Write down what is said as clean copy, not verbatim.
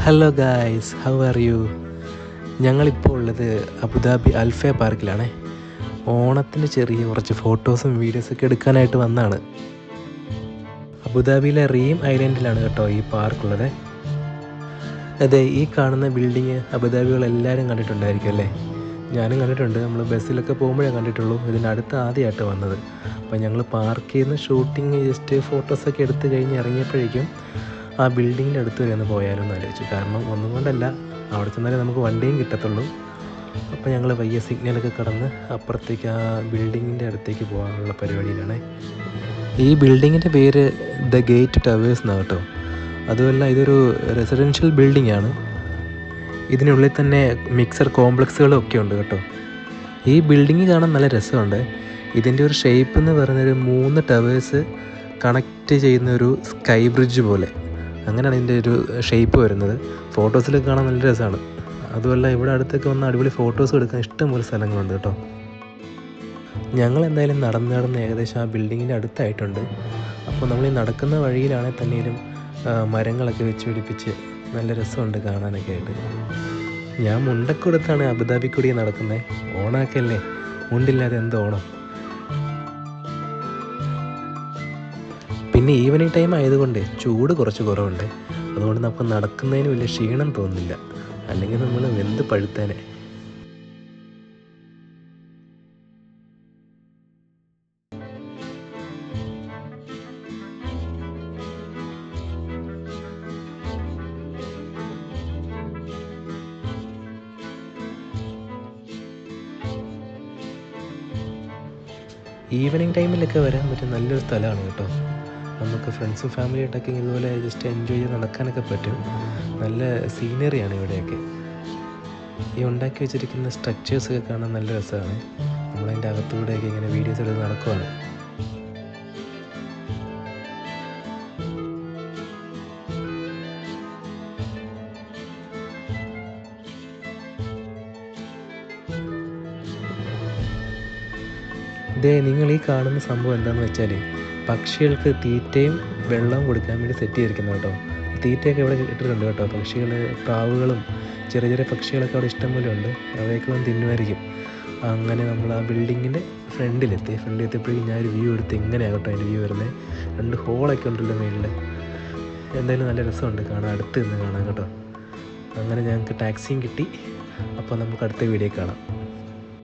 Hello guys, how are you? ഞങ്ങളിപ്പോൾ ഉള്ളത് Abu Dhabi അൽഫ പാർക്കിലാണ്. ഓണത്തിന് ചെറിയ കുറച്ച് ഫോട്ടോസും വീഡിയോസൊക്കെ എടുക്കാനായിട്ട് വന്നതാണ്. അബുദാബിയിലെ റീം ഐലൻഡിലാണ് കേട്ടോ ഈ പാർക്കുള്ളത്. അതെ, ഈ കാണുന്ന ബിൽഡിങ് അബുദാബികളെല്ലാവരും കണ്ടിട്ടുണ്ടായിരിക്കും അല്ലേ? ഞാനും കണ്ടിട്ടുണ്ട്. നമ്മൾ ബസ്സിലൊക്കെ പോകുമ്പോഴേ കണ്ടിട്ടുള്ളൂ. ഇതിനടുത്ത് ആദ്യമായിട്ട് വന്നത്. അപ്പോൾ ഞങ്ങൾ പാർക്കിൽ നിന്ന് ഷൂട്ടിങ് ജസ്റ്റ് ഫോട്ടോസൊക്കെ എടുത്ത് കഴിഞ്ഞ് ഇറങ്ങിയപ്പോഴേക്കും ആ ബിൽഡിങ്ങിൻ്റെ അടുത്ത് വരെ ഒന്ന് പോയാലോ എന്ന് ആലോചിച്ചു. കാരണം ഒന്നും കൊണ്ടല്ല, അവിടെ ചെന്നാലേ നമുക്ക് വണ്ടിയും കിട്ടത്തുള്ളൂ. അപ്പോൾ ഞങ്ങൾ വയ്യ സിഗ്നലൊക്കെ കടന്ന് അപ്പുറത്തേക്ക് ആ ബിൽഡിങ്ങിൻ്റെ അടുത്തേക്ക് പോകാനുള്ള പരിപാടിയിലാണ്. ഈ ബിൽഡിങ്ങിൻ്റെ പേര് ദ ഗേറ്റ് ടവേഴ്സ് എന്നാണ് കേട്ടോ. അതുമല്ല, ഇതൊരു റെസിഡൻഷ്യൽ ബിൽഡിംഗ് ആണ്. ഇതിനുള്ളിൽ തന്നെ മിക്സർ കോംപ്ലക്സുകളും ഒക്കെ ഉണ്ട് കേട്ടോ. ഈ ബിൽഡിങ് കാണാൻ നല്ല രസമുണ്ട്. ഇതിൻ്റെ ഒരു ഷേപ്പ് എന്ന് പറയുന്നൊരു 3 ടവേഴ്സ് കണക്റ്റ് ചെയ്യുന്ന ഒരു സ്കൈ ബ്രിഡ്ജ് പോലെ, അങ്ങനെയാണ് ഇതിൻ്റെ ഒരു ഷേപ്പ് വരുന്നത്. ഫോട്ടോസിലൊക്കെ കാണാൻ നല്ല രസമാണ്. അതുമല്ല, ഇവിടെ അടുത്തൊക്കെ വന്ന് അടിപൊളി ഫോട്ടോസ് എടുക്കാൻ ഇഷ്ടംപോലെ സ്ഥലങ്ങളുണ്ട് കേട്ടോ. ഞങ്ങൾ എന്തായാലും നടന്ന് ഏകദേശം ആ ബിൽഡിങ്ങിൻ്റെ അടുത്തായിട്ടുണ്ട്. അപ്പോൾ നമ്മൾ ഈ നടക്കുന്ന വഴിയിലാണെങ്കിൽ തന്നെയും മരങ്ങളൊക്കെ വെച്ച് പിടിപ്പിച്ച് നല്ല രസമുണ്ട് കാണാനൊക്കെ ആയിട്ട്. ഞാൻ മുണ്ടൊക്കെ കൊടുത്താണ് അബുദാബി കൂടി നടക്കുന്നത്. ഓണമൊക്കെ അല്ലേ, മുണ്ടില്ലാതെ എന്ത് ഓണം. പിന്നെ ഈവനിങ് ടൈം ആയതുകൊണ്ട് ചൂട് കുറച്ച് കുറവുണ്ട്. അതുകൊണ്ട് നമുക്ക് നടക്കുന്നതിന് വലിയ ക്ഷീണം തോന്നുന്നില്ല. അല്ലെങ്കിൽ നമ്മൾ വെന്ത് പഴുത്തേനെ. ഈവനിങ് ടൈമിലൊക്കെ വരാൻ പറ്റും നല്ലൊരു സ്ഥലമാണ് കേട്ടോ. നമുക്ക് ഫ്രണ്ട്സും ഫാമിലിയായിട്ടൊക്കെ ഇതുപോലെ ജസ്റ്റ് എൻജോയ് ചെയ്ത് നടക്കാനൊക്കെ പറ്റും. നല്ല സീനറിയാണ് ഇവിടെയൊക്കെ. ഈ ഉണ്ടാക്കി വെച്ചിരിക്കുന്ന സ്ട്രക്ചേഴ്സൊക്കെ കാണാൻ നല്ല രസമാണ്. നമ്മളതിൻ്റെ അകത്തൂടെയൊക്കെ ഇങ്ങനെ വീഡിയോസ് എടുത്ത് നടക്കുവാണ്. ഇതേ നിങ്ങൾ ഈ കാണുന്ന സംഭവം എന്താണെന്ന് വെച്ചാൽ, പക്ഷികൾക്ക് തീറ്റയും വെള്ളവും കൊടുക്കാൻ വേണ്ടി സെറ്റ് ചെയ്തിരിക്കുന്നത് കേട്ടോ. തീറ്റയൊക്കെ ഇവിടെ ഇട്ടിട്ടുണ്ട് കേട്ടോ. പക്ഷികൾ, പ്രാവുകളും ചെറിയ ചെറിയ പക്ഷികളൊക്കെ അവിടെ ഇഷ്ടംപോലെ ഉണ്ട്. അവയൊക്കെ വന്ന് തിന്നുമായിരിക്കും. അങ്ങനെ നമ്മൾ ആ ബിൽഡിങ്ങിൻ്റെ ഫ്രണ്ടിലെത്തിയപ്പോഴേക്കും ഞാനൊരു വ്യൂ എടുത്ത്. ഇങ്ങനെയാണ് കേട്ടോ അതിൻ്റെ വ്യൂ വരുന്നത്. 2 ഹോളൊക്കെ ഉണ്ടല്ലോ മേളിൽ. എന്തായാലും നല്ല രസമുണ്ട് കാണാൻ, അടുത്ത് നിന്ന് കാണാൻ കേട്ടോ. അങ്ങനെ ഞങ്ങൾക്ക് ടാക്സിയും കിട്ടി. അപ്പോൾ നമുക്ക് അടുത്ത വീഡിയോ കാണാം.